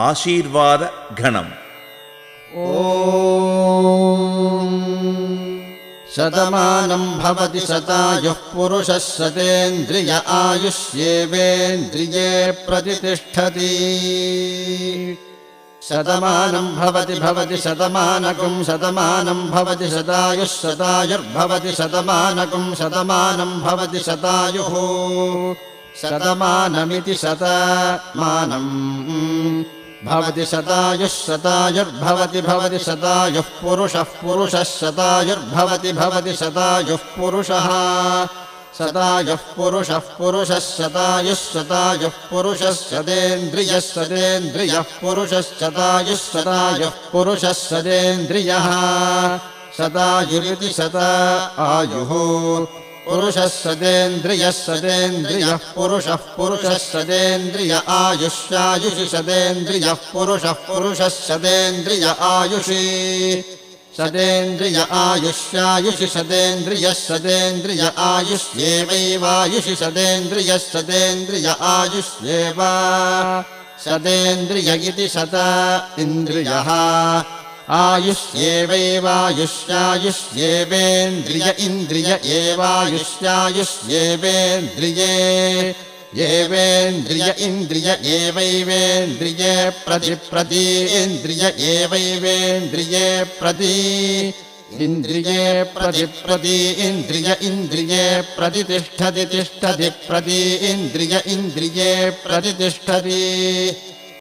ఆశీర్వాద గణం. ఓం శతమానం భవతి శతాయుః పురుషः శతేంద్రియ ఆయుష్యేవేంద్రియే ప్రతిష్ఠతి. శతమానం భవతి శతమానకం శతమానం భవతి శతాయుః శతాయుర్భవతి శతమానకం శతమానం భవతి శతాయుః శతమానమితి శతమానం భవతి శతాయుః శతాయుర్భవతి భవతి శతాయుః పురుషः శతాయుర్భవతి శతాయుః పురుషः శతాయుః పురుషः శతాయుః శతేంద్రియः పురుషः శతేంద్రియः శతాయురితి శత ఆయుః పురుషः శతేంద్రియः పురుషः శతేంద్రియ ఆయుష్యాయుషి శతేంద్రియः పురుషः శతేంద్రియ ఆయుషి శతేంద్రియ ఆయుష్యాయుషి శతేంద్రియ ఆయుష్యేవైవాయుషి శతేంద్రియ ఆయుష్యేవ శతేంద్రియ ఇతి శత ఇంద్రియః ఆయుష్యేవైవాయుష్యాయుష్యేవేంద్రియ ఇంద్రియ ఏవాయుష్యాయుష్యేవేంద్రియే ఏవేంద్రియ ఇంద్రియ ఏవైవేంద్రియే ప్రతిప్రతీంద్రియ ఏవైవేంద్రియే ప్రతి ఇంద్రియే ప్రతిప్రతీంద్రియ ఇంద్రియే ప్రతిష్ఠతి ప్రతి ఇంద్రియ ఇంద్రియే ప్రతిష్ఠతి.